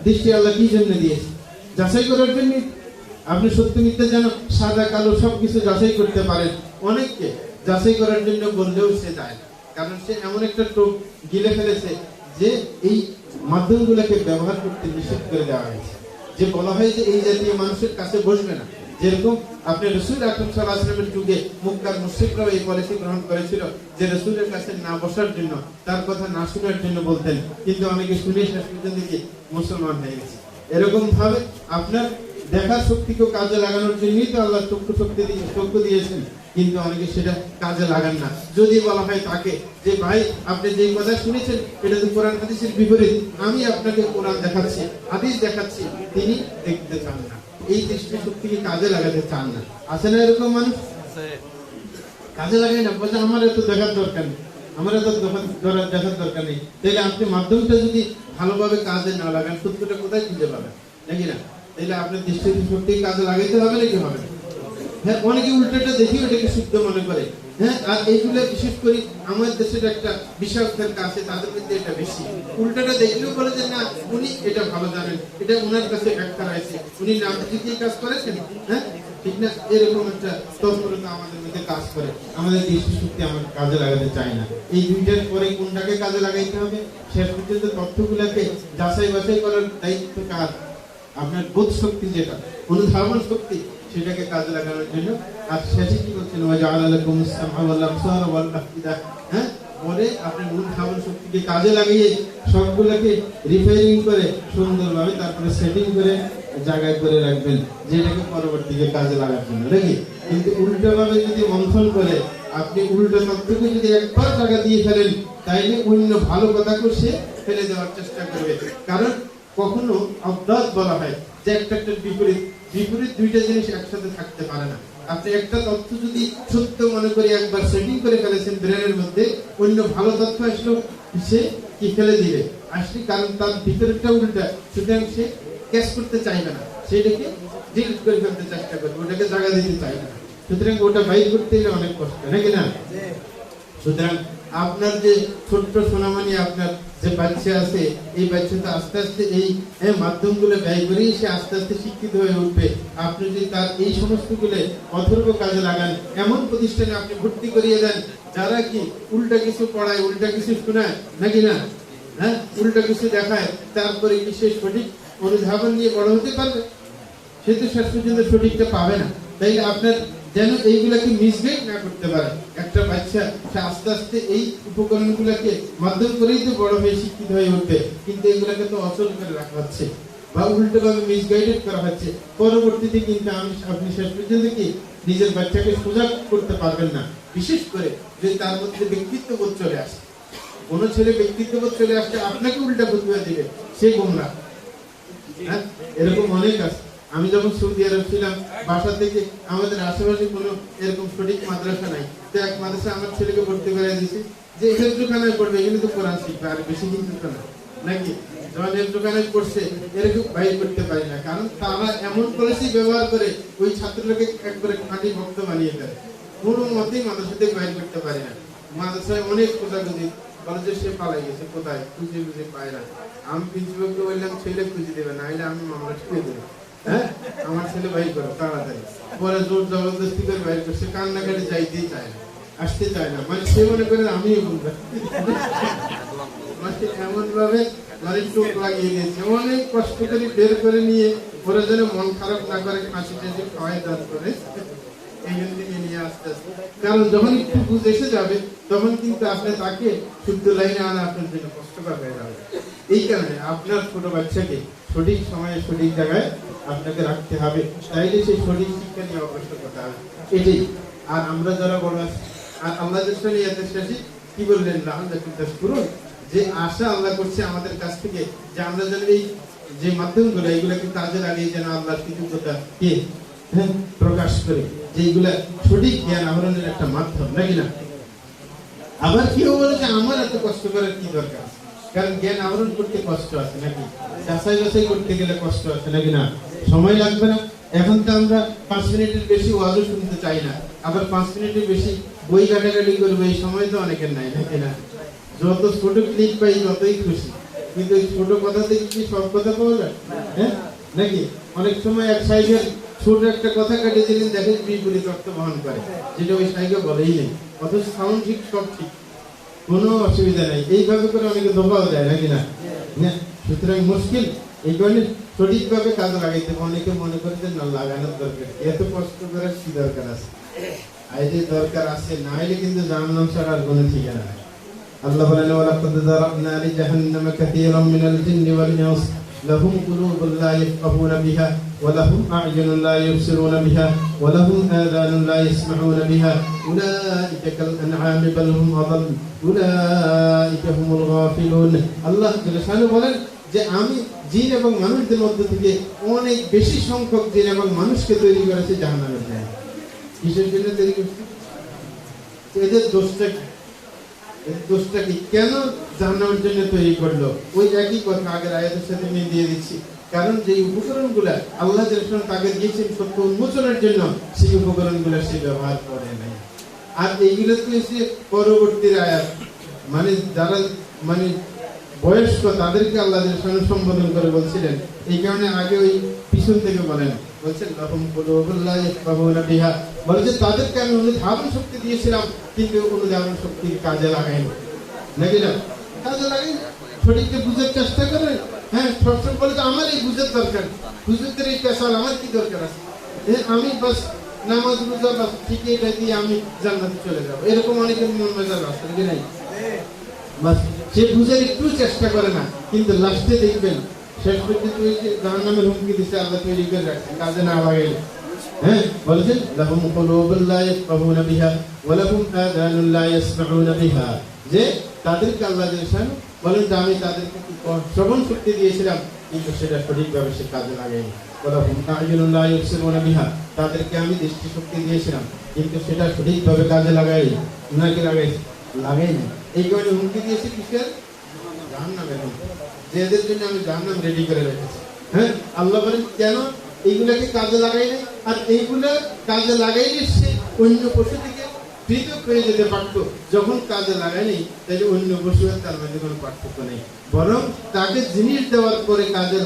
দৃষ্টি আল্লাহ কি জন্য দিয়েছে? যাচাই করার জন্য। আপনি সত্য মিথ্যা যেন সাদা কালো সবকিছু যাচাই করতে পারেন। অনেককে যাচাই করার জন্য বললেও সে যায় না, কারণ সে এমন একটা টোপ গিলে ফেলেছে যে এই মাধ্যমগুলোকে ব্যবহার করতে নিষেধ করে দেওয়া হয়েছে। যে বলা হয় যে এই জাতীয় মানুষের কাছে বসবে না। যেরকম আপনি রাসূল আকরাম সাল্লাল্লাহু আলাইহি ওয়াসাল্লামের যুগে মক্কার মুশরিকরাও এই পলিসি গ্রহণ করেছিল যে রাসূলের কাছে না বসার জন্য, তার কথা না শোনার জন্য বলতেন, কিন্তু অনেকে শুনে শেষ পর্যন্ত কি মুসলমান হয়ে গেছে। এরকম ভাবে আপনার দেখার শক্তিকে কাজে লাগানোর জন্যই তো আল্লাহ চক্ষু দিয়েছেন, কিন্তু অনেকে সেটা কাজে লাগান না। যদি বলা হয় তাকে যে ভাই আপনি যে কথা শুনেছেন এটা তো কোরআন হাদিসের বিপরীত, আমি আপনাকে কোরআন দেখাচ্ছি, হাদিস দেখাচ্ছি, তিনি দেখতে চান না, এই দৃষ্টি শক্তিকে কাজে লাগাতে চান না। আছে না এরকম মানুষ? কাজে লাগাই না, বলছে আমার এত দেখার দরকার নেই, আমার এত দেখার দরকার নেই। তাহলে আপনি মাধ্যমটা যদি ভালোভাবে কাজে না লাগান, সত্যটা কোথায় খুঁজে পাবেন? নাকি না? তাহলে আপনার দৃষ্টি শক্তি কাজে লাগাইতে হবে নাকি হবে না? হ্যাঁ, অনেকে উল্টাটা দেখি ওটাকে শুদ্ধ মনে করে। হ্যাঁ, আর এইগুলো বিশেষ করে আমার দেশের একটা বিশেষজ্ঞের কাছে তাদের মধ্যে এটা বেশি। উল্টাটা দেখলেও বলে যে না উনি এটা ভালো জানেন, এটা ওনার কাছে ব্যাখ্যা রয়েছে, উনি নাম দিকে কাজ করেছেন। হ্যাঁ, ঠিক না? এরকম একটা তৎপরতা আমাদের মধ্যে কাজ করে। আমাদের দৃষ্টি শক্তি আমরা কাজে লাগাতে চাই না। এই দুইটার পরে কোনটাকে কাজে লাগাইতে হবে? শেষ পর্যন্ত তথ্যগুলোকে যাচাই বাছাই করার দায়িত্ব কার? আপনার বোধ শক্তি, যেটা অনুধাবন শক্তি, সেটাকে কাজে লাগানোর জন্য। আর শেষে কি বলছেন? ওয়াজআলা লাকুমুস সামআ ওয়াল আবসারা ওয়াল আফইদা। হ্যাঁ, পরে আপনি অনুধাবন শক্তিকে কাজে লাগিয়ে সবগুলোকে রিপেয়ারিং করে সুন্দরভাবে তারপরে সেটিং করে জায়গায় করে রাখবেন, যেটাকে পরবর্তীতে কাজে লাগার জন্য, নাকি? কিন্তু উল্টোভাবে যদি মন্থন করে আপনি উল্টো তথ্যকে যদি একবার জায়গা দিয়ে ফেলেন, তাইলে অন্য ভালো কথাকে সে ফেলে দেওয়ার চেষ্টা করবে। কারণ কখনো অবদাত বলা হয় যে একটা বিপরীত দুইটা জিনিস একসাথে থাকতে পারে না। আপনি একটা তথ্য যদি সত্য মনে করে একবার সেটিং করে ফেলেছেন ব্রেনের মধ্যে, অন্য ভালো তথ্য আসলো সে কি ফেলে দিবে আসলে, কারণ তার ভিতরেরটা উল্টা, সুতরাং সে ক্যাচ করতে চাইবে না, সেটাকে ডিলিট করে ফেলতে চেষ্টা করবে, ওটাকে জায়গা দিতে চাইবে না। সুতরাং ওটা বাইর করতে গেলে অনেক কষ্ট, নাকি না? সুতরাং আপনার যে ছোট্ট সোনামণি, আপনার যে বাচ্চা আছে, এই বাচ্চাটা আস্তে আস্তে এই মাধ্যমগুলো ব্যয় করেই সে আস্তে আস্তে শিক্ষিত হয়ে উঠবে। আপনি যদি তার এই সমস্তগুলো অথর্ব কাজে লাগান, এমন প্রতিষ্ঠানে আপনি ভর্তি করিয়ে দেন যারা কি উল্টা কিছু পড়ায়, উল্টা কিছু শোনায়, নাকি না? হ্যাঁ, উল্টা কিছু দেখায়, তারপরে কি সে সঠিক অনুধাবন নিয়ে বড় হতে পারবে? সে তো শেষ পর্যন্ত সঠিকটা পাবে না। তাই আপনার যেন এইগুলাকে মিসগাইড না করতে পারে। একটা বাচ্চা সে আস্তে আস্তে এই উপকরণগুলোকে মাধ্যম করেই তো বড় হয়ে শিক্ষিত হয়ে উঠবে, কিন্তু এগুলাকে তো অচল করে রাখা হচ্ছে বা উল্টোভাবে মিসগাইডেড করা হচ্ছে। পরবর্তীতে কিন্তু আপনি শেষ পর্যন্ত কি নিজের বাচ্চাকে সোজা করতে পারবেন না। বিশেষ করে যদি তার মধ্যে ব্যক্তিত্ববোধ চলে আসে, কোনো ছেলে ব্যক্তিত্ববোধ চলে আসলে আপনাকে উল্টা ফতোয়া দিবে, সে গোমরাহ। হ্যাঁ, এরকম অনেক আছে। আমি যখন সৌদি আরব ছিলাম, বাসা থেকে আমাদের আশেপাশে কোনো এরকম সঠিক মাদ্রাসা নাই, তো এক মাদ্রাসা আমার ছেলেকে ভর্তি করে দিয়েছে যে এর দোকানে পড়বে, এখানে তো কোরআন শিখবে, আর বেশি কিন্তু না, নাকি? যখন এর দোকানে পড়ছে এরকম বাইর করতে পারি না, কারণ তারা এমন পলিসি ব্যবহার করে ওই ছাত্রটাকে একবারে খাঁটি ভক্ত বানিয়ে দেয়। কোনো মতেই মাদ্রাসা থেকে বাইর করতে পারি না। মাদ্রাসায় অনেক খোঁজাখুঁজি, বলে যে সে পালাই গেছে, কোথায় খুঁজে পায় না। আমি প্রিন্সিপালকে বললাম ছেলে খুঁজে দেবে, না হলে আমি মামলা ছুঁয়ে দেবো। হ্যাঁ, আমার ছেলে বাইর করো তাড়াতাড়ি। পরে জোর জবরদস্তি করে বাইর করছে, কান্নাকাটি যাইতেই চায় না, আসতে চায় না, মানে সে মনে করে আমিও বলবো। মানে এমন ভাবে মানে চোখ লাগিয়ে দিয়েছে, অনেক কষ্ট করে বের করে নিয়ে ওরা যেন মন খারাপ না করে ফাঁসি টাসি খাওয়াই দান করে এইখান থেকে নিয়ে আসতে আসতে। কারণ যখন একটু বুঝ এসে যাবে তখন কিন্তু আপনি তাকে শুদ্ধ লাইনে আনা আপনার জন্য কষ্টকর হয়ে যাবে। এই কারণে আপনার ছোট বাচ্চাকে সঠিক সময়ে সঠিক জায়গায় আপনাকে রাখতে হবে, তাইলে সেই সঠিক শিক্ষা নিয়ে অগ্রসর করতে হবে, এটাই। আর আমরা যারা বড় আছি, আর আল্লাহ শেষে কি বললেন? করুন যে আশা আল্লাহ করছে আমাদের কাছ থেকে, যে আমরা যেন এই যে মাধ্যমগুলো এইগুলাকে কাজে লাগিয়ে যেন আল্লাহর কৃতজ্ঞতা কে প্রকাশ করে, যে এইগুলা সঠিক জ্ঞান আহরণের একটা মাধ্যম, নাকি না? আবার কেউ বলে যে আমার এত কষ্ট করার কি দরকার, কারণ জ্ঞান আহরণ করতে কষ্ট আছে, নাকি? যাচাই বাছাই করতে গেলে কষ্ট আছে, নাকি না? সময় লাগবে না? এখন তো আমরা 5 মিনিটের বেশি ওয়াজও শুনতে চাই না, আবার 5 মিনিটের বেশি বই ঘাটাঘাটি করবো, এই সময় তো অনেকের নাই, নাকি না? যত ছোট ক্লিপ পাই ততই খুশি, কিন্তু এই ছোট কথা থেকে কি সব কথা পাওয়া যায়? হ্যাঁ নাকি অনেক সময় এক সাইকেল ছোট একটা কথা কেটে দিলেন, দেখেন বিপরীত অর্থ বহন করে, যেটা ওই সাইকেল বলেই নেই, অথচ সাউন্ড ঠিক, সব ঠিক, কোনো অসুবিধা নেই। এইভাবে করে অনেকে ধোকাও দেয়, নাকি না? সুতরাং মুশকিল এই কারণে সঠিকভাবে কাজে লাগাইতে, অনেকে মনে করে যে না লাগানোর দরকার, এত কষ্ট করার কি দরকার আছে? আইডি দরকার আছে, না হলে কিন্তু জাহান্নাম ছাড়া আর কোনো ঠিকানা নাই। আল্লাহ বলেন ওয়ালাকাদ যারাবনা লিজাহান্নামা কাসীরাম মিনাল জিন্নি ওয়াল ইনস লাহুম কুলুবুন লা ইয়াফকাহুনা বিহা ওয়া লাহুম আ'য়ুনুন লা ইবসিরুনা বিহা ওয়া লাহুম আযানুন লা ইয়াসমাউনা বিহা উলাইকা কাল আনআমি বাল হুম আযাল উলাইকা হুমুল গাফিলুন। আল্লাহ জাল্লাহু বলেন যে আমি জিন এবং মানুষদের মধ্য থেকে অনেক বেশি সংখ্যক জিন এবং মানুষকে তৈরি করেছি জাহান্নামের জন্য। কিসের জন্য তৈরি করছি? এদের দোষটা কি? কেন জাহান্নামের জন্য তৈরি করলো? ওই একই কথা আগের আয়াতের সাথে মিল দিয়ে দিচ্ছি। কারণ যে উপকরণগুলা আল্লাহ তাকে দিয়েছেন সত্য উন্মোচনের জন্য, সেই উপকরণগুলা সে ব্যবহার করে নাই। আর এইগুলো তো এসে পরবর্তী আয়াত, মানে যারা মানে বয়স্ক তাদেরকে আল্লাহ সম্বোধন করে বলছিলেন। এই কারণে আগে ওই পিছন থেকে বলেন, বলছেন লাহুম কুলুবুন লা ইয়াফকাহুনা বিহা, বলেছে তাদেরকে আমি অনুধাবন শক্তি দিয়েছিলাম, কিন্তু অনুধাবন শক্তির কাজে লাগাইনি, নাকি না? কাজে লাগাই সঠিককে বুঝার চেষ্টা করে। হ্যাঁ, সবসময় বলে যে আমার এই বুঝার দরকার, বুঝতে এই পেশাল আমার কি দরকার আছে? আমি বাস নামাজ রোজা বাস ঠিক এটা দিয়ে আমি জান্নাতে চলে যাবো, এরকম অনেকের মন মেজাজ আছে, নাকি নাই? বাস সে বুঝার একটু চেষ্টা করে না, কিন্তু লাস্টে দেখবেন শেষ পর্যন্ত জাহান্নামের হুমকি দিচ্ছে আল্লাহ তৈরি করে রাখছে, কাজে না লাগাইলে। হ্যাঁ, বলেছেন লাহুম কুলুবুন লা ইয়াফকাহুনা বিহা ওয়া লাহুম আযানুন লা ইয়াসমাউনা বিহা, যে তাদেরকে আল্লাহ জাল্লাহু বলেন যে আমি তাদেরকে শ্রবণ শক্তি দিয়েছিলাম, কিন্তু সেটা সঠিকভাবে সে কাজে লাগায়নি। ওয়া লাহুম আ'য়ুনুন লা ইবসিরুনা বিহা, তাদেরকে আমি দৃষ্টি শক্তি দিয়েছিলাম, কিন্তু সেটা সঠিকভাবে কাজে লাগায়নি, নাকি লাগায়নি। এই কারণে হুমকি দিয়েছে কিসের? জাহান্নামের হুমকি, যে এদের জন্য আমি জাহান্নাম রেডি করে রেখেছি। হ্যাঁ, আল্লাহ বলেন কেন এইগুলাকে কাজে লাগাই নাই? আর এইগুলা কাজে লাগাইলে সে অন্য পশু থেকে পৃথক হয়ে যেতে পারত। যখন কাজে লাগায়নি, তাহলে অন্য পশু তার মধ্যে কোনো পার্থক্য নেই, বরং তাকে জিনিস দেওয়ার পরে কাজে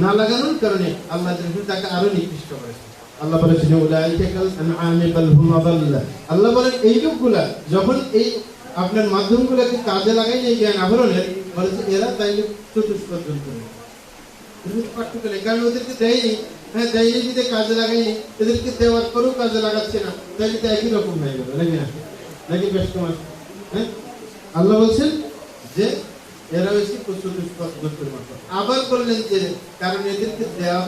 না লাগানোর কারণে আল্লাহ তাকে আরো নিকৃষ্ট করেছে। আল্লাহ বলেছেন উলাইকা কাল আনআমি বাল হুম আযাল। আল্লাহ বলেন এই লোকগুলা যখন এই আপনার মাধ্যমগুলোকে কাজে লাগাই এই জ্ঞান আহরণের, বলেছে এরা তাইলে চতুষ্পদ জন্তু, পার্থক্য নেই। কারণ ওদেরকে দেয়নি, হ্যাঁ দেয়নি যদি কাজে লাগাইনি, এদেরকে দেওয়ার পরেও কাজে লাগাচ্ছে না, তাইলে তো একই রকম হয়ে গেল, নাকি না? নাকি বেশ তোমার? হ্যাঁ, আল্লাহ বলছেন যে এরা হয়েছে চতুষ্পদ জন্তুর মতো। আবার বললেন যে কারণ এদেরকে দেওয়া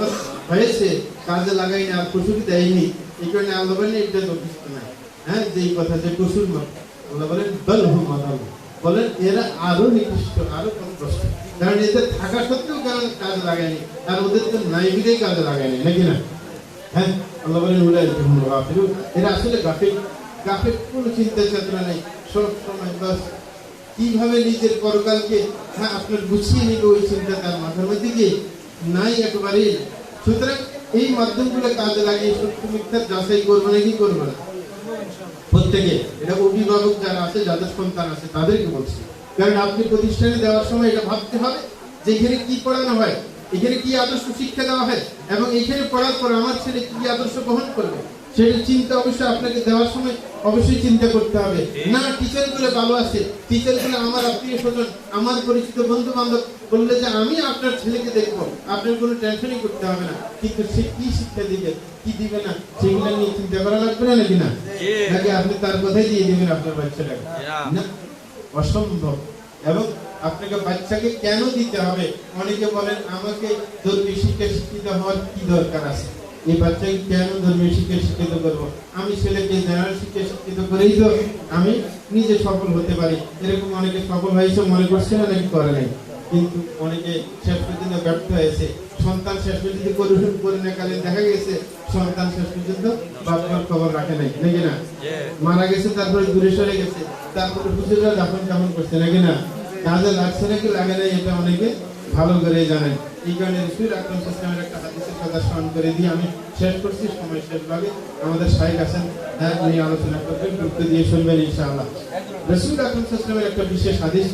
হয়েছে কাজে লাগাইনি আর পশুকে দেয়নি, এই কারণে আল্লাহ বলেন এটা যথেষ্ট নাই। হ্যাঁ, যে কথা যে পশুর মতো, আল্লাহ বলেন বাল হুম আযাল, বলেন এরা আরো নিকৃষ্ট, আরো কম কষ্ট। কারণ এদের থাকা সত্ত্বেও কাজে লাগায়নি, আর ওদের তো নাই বিধেই কাজে লাগায়নি, নাকি না? হ্যাঁ, আল্লাহ বলেন উলাইকা হুমুল গাফিলুন, এরা আসলে গাফিল। কোনো চিন্তা চেতনা নেই, সব সময় বাস কিভাবে নিজের পরকালকে আপনার গুছিয়ে নিবে ওই চিন্তা তার মাথার মধ্যে গিয়ে নাই একেবারেই। সুতরাং এই মাধ্যমগুলো কাজে লাগিয়ে সত্য মিথ্যার যাচাই করবে না, কি করবে না? প্রত্যেকে, এটা অভিভাবক যারা আছে, যাদের সন্তান আছে তাদেরকে বলছি। কারণ আপনি প্রতিষ্ঠানে দেওয়ার সময় এটা ভাবতে হবে যে এখানে কি পড়ানো হয়, এখানে কি আদর্শ শিক্ষা দেওয়া হয়, এবং এখানে পড়ার পর আমার ছেলে কি আদর্শ গ্রহণ করবে, সেটা চিন্তা অবশ্যই আপনাকে দেওয়ার সময় অবশ্যই চিন্তা করতে হবে। না টিচার গুলো ভালো আছে, টিচার গুলো আমার আত্মীয় স্বজন, আমার পরিচিত বন্ধু বান্ধব বললে যে আমি আপনার ছেলেকে দেখবো, আপনার কোনো টেনশনই করতে হবে না, কিন্তু সে কি শিক্ষা দিবে কি দিবে না সেগুলো নিয়ে চিন্তা করা লাগবে না, নাকি না? নাকি আপনি তার কথাই দিয়ে দিবেন আপনার বাচ্চাটাকে? না, অসম্ভব। এবং আপনাকে বাচ্চাকে কেন দিতে হবে? অনেকে বলেন আমাকে ধর্মীয় শিক্ষা শিক্ষিত হওয়ার কি দরকার আছে, এই বাচ্চাকে কেন ধর্মীয় শিক্ষা শিক্ষিত করবো? আমি ছেলেকে জেনারেল শিক্ষা শিক্ষিত করেই তো আমি নিজে সফল হতে পারি। এরকম অনেকে সফল হয়েছে মনে করছে না, নাকি করে নাই? কিন্তু অনেকে শেষ পর্যন্ত ব্যর্থ হয়েছে। সন্তান শেষ পর্যন্ত পরিণয়কালে দেখা গেছে সন্তান শেষ পর্যন্ত বাবার খবর রাখে নাই, নাকি না? মারা গেছে, তারপরে দূরে সরে গেছে, তারপরে হুজুররা দাফন করছে, নাকি না? কাজে লাগছে নাকি লাগে নাই, এটা অনেকে ভালো করে জানেন। এই কারণে রাসূল আকরাম সাল্লাল্লাহু আলাইহি ওয়াসাল্লামের একটা হাদিসের কথা স্মরণ করে দিয়ে আমি শেষ করছি। সময় শেষ ভাগে আমাদের শাইখ আছেন, উনি আলোচনা করবেন, গুরুত্ব দিয়ে শুনবেন ইনশাআল্লাহ। রাসূল আকরাম সাল্লাল্লাহু আলাইহি ওয়াসাল্লামের একটা বিশেষ হাদিস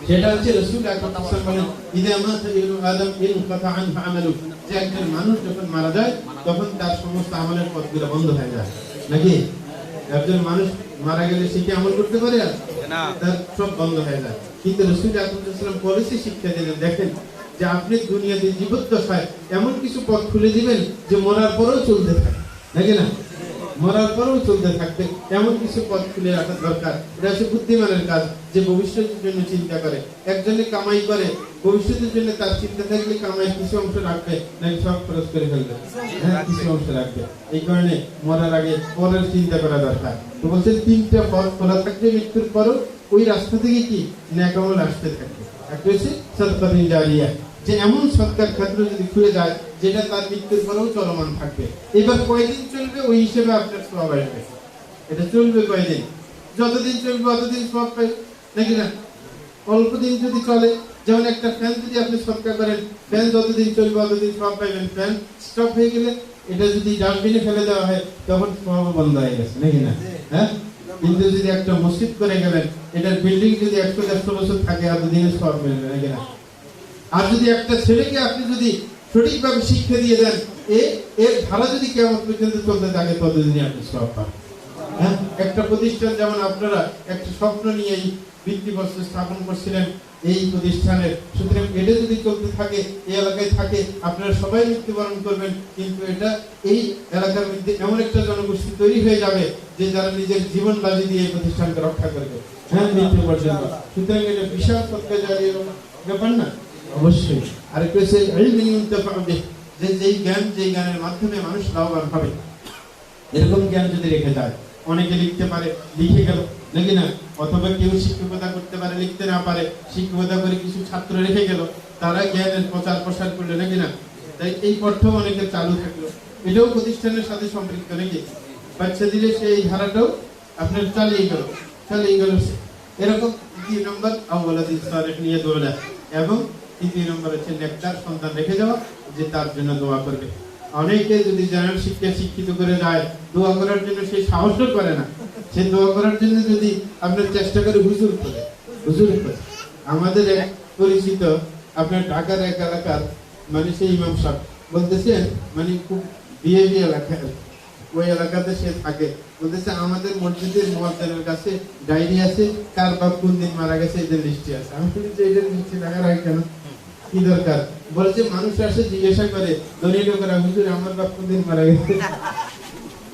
সেটা হচ্ছে রাসূল আকরাম সাল্লাল্লাহু আলাইহি ওয়াসাল্লাম বলেন ইদা মাতা ইবনু আদম ইনকাতা আনহু আমালু, যে একজন মানুষ যখন মারা যায় তখন তার সমস্ত আমলের পথগুলো বন্ধ হয়ে যায়। নাকি একজন মানুষ মারা গেলে সে কি আমল করতে পারে? না, তার সব বন্ধ হয়ে যায়। কিন্তু রাসূল আকরাম সাল্লাল্লাহু আলাইহি ওয়াসাল্লাম পলিসি শিক্ষা দিলেন, দেখেন যে আপনি দুনিয়াতে জীবদ্দশায় এমন কিছু পথ খুলে দিবেন যে মরার পরেও চলতে থাকে, নাকি না? মরার পরেও চলতে থাকবে এমন কিছু পথ খুলে রাখা দরকার। এটা হচ্ছে বুদ্ধিমানের কাজ, যে ভবিষ্যতের জন্য চিন্তা করে। একজনে কামাই করে, ভবিষ্যতের জন্য তার চিন্তা থাকলে কামাই কিছু অংশ রাখবে, নাকি সব খরচ করে ফেলবে? হ্যাঁ, কিছু অংশ রাখবে। এই কারণে মরার আগে পরের চিন্তা করা দরকার। তো বলছেন তিনটা পথ খোলা থাকবে মৃত্যুর পরও, ওই রাস্তা থেকে কি নেক আমল আসতে থাকবে। একটা হচ্ছে সাদকাতুন জারিয়া, যে এমন সৎকার ক্ষেত্র যদি খুলে যায় যেটা তার মৃত্যুর পরেও চলমান থাকবে। এবার কয়দিন চলবে ওই হিসেবে আপনার সওয়াব আসবে। এটা চলবে কয়দিন, যতদিন চলবে অতদিন সওয়াব পাই, নাকি না? অল্প দিন যদি চলে, যেমন একটা ফ্যান যদি আপনি সৎকার করেন, ফ্যান যতদিন চলবে অতদিন সওয়াব পাইবেন। ফ্যান স্টপ হয়ে গেলে এটা যদি ডাস্টবিনে ফেলে দেওয়া হয় তখন সওয়াব বন্ধ হয়ে গেছে, নাকি না? হ্যাঁ, কিন্তু যদি একটা মসজিদ করে গেলেন, এটার বিল্ডিং যদি 100-150 বছর থাকে এতদিনে সওয়াব মিলবে, নাকি না? আর যদি একটা ছেলেকে আপনি যদি সঠিকভাবে শিক্ষা দিয়ে দেন, এর ধারা যদি কিয়ামত পর্যন্ত চলতে থাকে ততদিনই আপনি সওয়াব পাবেন। হ্যাঁ, একটা প্রতিষ্ঠান যেমন আপনারা একটা স্বপ্ন নিয়ে এই ভিত্তিপ্রস্তর স্থাপন করছিলেন এই প্রতিষ্ঠানের, সুতরাং এটা যদি চলতে থাকে, এই এলাকায় থাকে, আপনারা সবাই মৃত্যুবরণ করবেন, কিন্তু এটা এই এলাকার মধ্যে এমন একটা জনগোষ্ঠী তৈরি হয়ে যাবে যে যারা নিজের জীবন বাজি দিয়ে এই প্রতিষ্ঠানকে রক্ষা করবে, হ্যাঁ, মৃত্যু পর্যন্ত। সুতরাং এটা বিশাল সৎকার জারির ব্যাপার না? অবশ্যই। আরেকটা হচ্ছে ইলমিন ইউনতাফা বিহি, যে যেই জ্ঞানের মাধ্যমে মানুষ লাভবান হবে, এরকম জ্ঞান যদি রেখে যায়। অনেকে লিখতে পারে, লিখে গেল, নাকি না? অথবা কেউ শিক্ষকতা করতে পারে, লিখতে না পারে, শিক্ষকতা করে কিছু ছাত্র রেখে গেল, তারা জ্ঞানের প্রচার প্রসার করলো, নাকি না? তাই এই পথ অনেকের চালু থাকলো, এটাও প্রতিষ্ঠানের সাথে সম্পৃক্ত, নাকি? বাচ্চা দিলে সেই ধারাটাও আপনার চালিয়ে গেল। এরকম 2 নম্বর আওয়ালাদিস সালেহ নিয়ে দৌড়া, এবং 3 নম্বর হচ্ছে নেককার সন্তান রেখে যাওয়া, যে তার জন্য দোয়া করবে। অনেকে যদি জেনারেল শিক্ষিত করে যায়, দোয়া করার জন্য সে সাহসও করে না। সে দোয়া করার জন্য যদি আপনার চেষ্টা করে হুজুর করে। আমাদের এক পরিচিত আপনার ঢাকার এক এলাকার মানে সেই ইমাম সাহেব বলতেছেন, মানে খুব বিয়ে এলাকা, ওই এলাকাতে সে থাকে, বলতেছে আমাদের মসজিদের মুয়াজ্জিনের কাছে ডায়েরি আছে, কার বাপ কোন দিন মারা গেছে এদের লিস্টে আছে। আমি বলছি এদের লিস্টে টাকা রাখ কেন, কি দরকার? বলছে মানুষ আসে জিজ্ঞাসা করে, ধনী লোকেরা, হুজুর আমার বাপ কোন দিন মারা গেছে।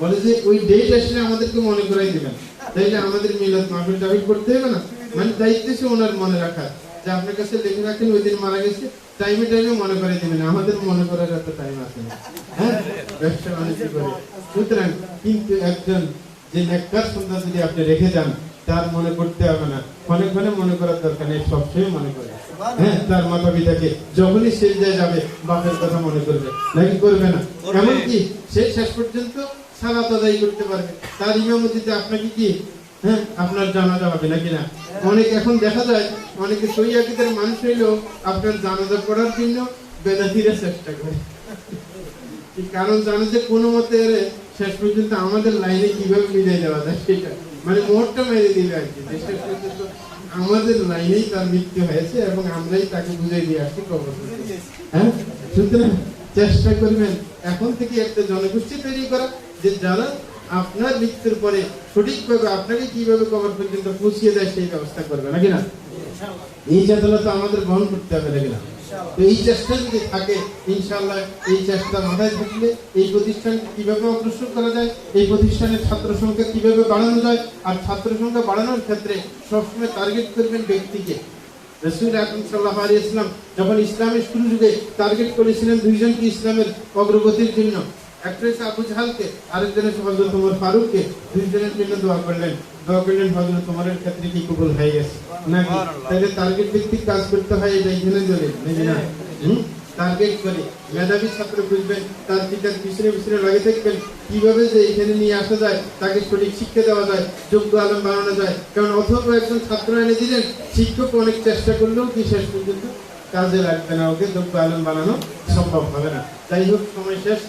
বলে যে ওই ডেট আসলে আমাদেরকে মনে করাই দিবেন, তাইলে আমাদের মিলাদ মাহফিল টাহফিল করতে হবে না। মানে দায়িত্ব সে ওনার মনে রাখা, যে আপনার কাছে লিখে রাখেন ওই দিন মারা গেছে, টাইমে মনে করে দিবেন। আমাদের মনে করার এত টাইম আছে না, হ্যাঁ, ব্যবসা বাণিজ্য করে। সুতরাং কিন্তু একজন যে নেককার সন্তান যদি আপনি রেখে যান, তার মনে করতে হবে না, ক্ষণে ক্ষণে মনে করার দরকার নেই, সবসময় মনে করে। হ্যাঁ, তার মাতা পিতাকে যখনই সেজদায় যাবে বাপের কথা মনে করবে, নাকি করবে না? এমনকি সে শেষ পর্যন্ত সালাত আদায় করতে পারবে, তার ইমামতিতে আপনাকে কি, হ্যাঁ, আপনার জানাজা হবে, নাকি না? অনেক এখন দেখা যায় অনেকে সহিহ আকীদার মানুষ হইলেও আপনার জানাজা পড়ার জন্য বেদাতিরা চেষ্টা করে, কারণ জানে যে কোনো মতে শেষ পর্যন্ত আমাদের লাইনে কিভাবে মিলিয়ে দেওয়া যায়, সেটা মানে মোহরটা মেরে দিবে আর কি। শেষ পর্যন্ত আমাদের লাইনেই তার মৃত্যু হয়েছে এবং আমরাই তাকে বুঝাই দিয়ে আসছি কবর। হ্যাঁ, সুতরাং চেষ্টা করবেন এখন থেকে একটা জনগোষ্ঠী তৈরি করা, যে যারা আপনার মৃত্যুর পরে সঠিকভাবে আপনাকে কিভাবে কবর পর্যন্ত পৌঁছিয়ে দেয় সেই ব্যবস্থা করবে, নাকি না? এই চেতনা আমাদের বহন করতে হবে, নাকি না? তো এই চেষ্টা যদি থাকে, ইনশাআল্লাহ এই চেষ্টা মাথায় থাকলে এই প্রতিষ্ঠান কিভাবে অগ্রসর করা যায়, এই প্রতিষ্ঠানের ছাত্র সংখ্যা কিভাবে বাড়ানো যায়, আর ছাত্র সংখ্যা বাড়ানোর ক্ষেত্রে সবসময় টার্গেট করবেন ব্যক্তিকে। রাসূল আকরাম সাল্লাল্লাহু আলাইহি ওয়াসাল্লাম যখন ইসলামের শুরু যুগে টার্গেট করেছিলেন 2 জনকে ইসলামের অগ্রগতির জন্য, একটা হচ্ছে আবু জাহালকে, আরেকজন হচ্ছে হযরত ওমর ফারুককে। 2 জনের জন্য দোয়া করলেন হযরত ওমরের ক্ষেত্রে কি কবুল হয়ে গেছে নাকি? তাহলে টার্গেট ভিত্তিক কাজ করতে হয়, এটা এখানে ধরে, নাকি না? টার্গেট করে মেধাবী ছাত্র খুঁজবেন, তার পিতার পিছনে লাগে থাকবেন, কিভাবে যে এখানে নিয়ে আসা যায়, তাকে সঠিক শিক্ষা দেওয়া যায়, যোগ্য আলেম বানানো যায়। কারণ অথবা একজন ছাত্র এনে দিলেন, শিক্ষক অনেক চেষ্টা করলেও কি শেষ পর্যন্ত কাজে লাগবে না, ওকে যোগ্য আলেম বানানো সম্ভব হবে না। যাই হোক, সময় শেষ।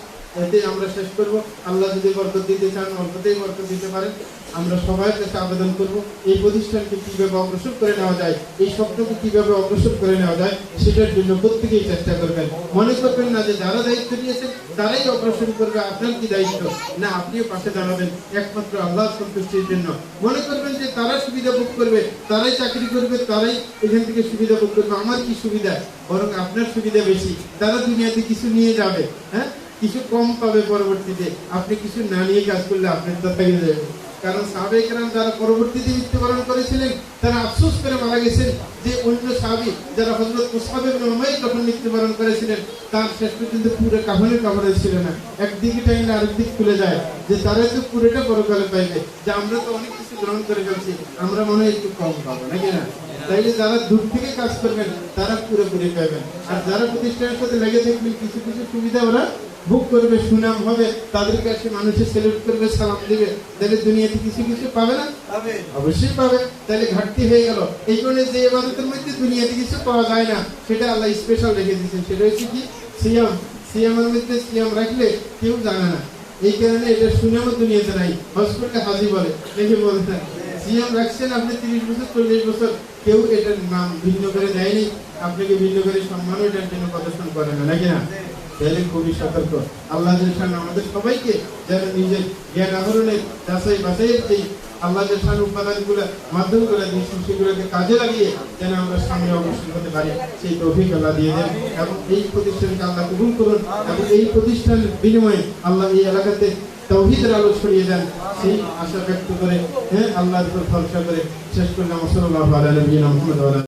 এতে আমরা শেষ করব। আল্লাহ যদি বরকত দিতে চান অল্পতেই বরকত দিতে পারেন। আমরা সবার কাছে আবেদন করব এই প্রতিষ্ঠানকে কিভাবে অগ্রসর করে নেওয়া যায়, এই স্বপ্নকে কিভাবে অগ্রসর করে নেওয়া যায় সেটার জন্য প্রত্যেকেই চেষ্টা করবেন। মনে করবেন না যে যারা দায়িত্ব নিয়েছেন তারাই অগ্রসর করবে, আপনার কি দায়িত্ব না আপনিও পাশে দাঁড়াবেন একমাত্র আল্লাহর সন্তুষ্টির জন্য। মনে করবেন যে তারা সুবিধা ভোগ করবে, তারাই চাকরি করবে, তারাই এখান থেকে সুবিধা ভোগ করবে, আমার কি সুবিধা, বরং আপনার সুবিধা বেশি। তারা দুনিয়াতে কিছু নিয়ে যাবে, হ্যাঁ কিছু কম পাবে পরবর্তীতে, আপনি কিছু না নিয়ে কাজ করলে আপনার তো থেকে যাবে। কারণ সাহাবায়ে কেরাম যারা পরবর্তীতে মৃত্যুবরণ করেছিলেন তারা আফসোস করে মারা গেছেন যে অন্য সাহাবী যারা হযরত মুসআব ইবনে উমাইর যখন মৃত্যুবরণ করেছিলেন তার শেষ পর্যন্ত পুরো কাফনে ছিল না, একদিকে টাইলে আরেক দিক খুলে যায়, যে তারা তো পুরোটা পরকালে পাইবে, যে আমরা তো অনেক কিছু গ্রহণ করে ফেলছি, আমরা মনে হয় একটু কম পাবো নাকি না। তাইলে যারা দূর থেকে কাজ করবেন তারা পুরোপুরি পাবেন, আর যারা প্রতিষ্ঠানের সাথে লেগে থাকবেন কিছু কিছু সুবিধা ওরা ভোগ করবে, সুনাম হবে, তাদের কাছে মানুষের সেলুট করবে, সালাম দিবে, তাহলে দুনিয়াতে কিছু কিছু পাবে না, অবশ্যই পাবে। তাহলে ঘাটতি হয়ে গেল। এই কারণে যে ইবাদতের মধ্যে দুনিয়াতে কিছু পাওয়া যায় না সেটা আল্লাহ স্পেশাল রেখে দিয়েছেন, সেটা হচ্ছে কি সিয়াম। সিয়ামের মধ্যে সিয়াম রাখলে কেউ জানে না, এই কারণে এটা সুনাম দুনিয়াতে নাই। হজ করলে হাজি বলে দেখে বলতেন সিয়াম রাখছেন আপনি 30 বছর 40 বছর, কেউ এটার নাম ভিন্ন করে দেয়নি, আপনাকে ভিন্ন করে সম্মান এটার জন্য প্রদর্শন করে না নাকি না। তাহলে খুবই সতর্ক। আল্লাহ আমাদের সবাইকে যেন নিজের জ্ঞান আহরণের যাচাই বাছাইয়ের যে আল্লাহ উপাদানগুলো মাধ্যমগুলো দিয়েছেন সেগুলোকে কাজে লাগিয়ে যেন আমরা সামনে অগ্রসর হতে পারি, সেই তৌফিক আল্লাহ দিয়ে দেন। এবং এই প্রতিষ্ঠানকে আল্লাহ কবুল করুন এবং এই প্রতিষ্ঠানের বিনিময়ে আল্লাহ এই এলাকাতে তাওহীদের আলো ছড়িয়ে দেন, সেই আশা ব্যক্ত করে আল্লাহর উপর ভরসা করে শেষ করলাম। সাল্লাল্লাহু আলাইহি ওয়া সাল্লাম।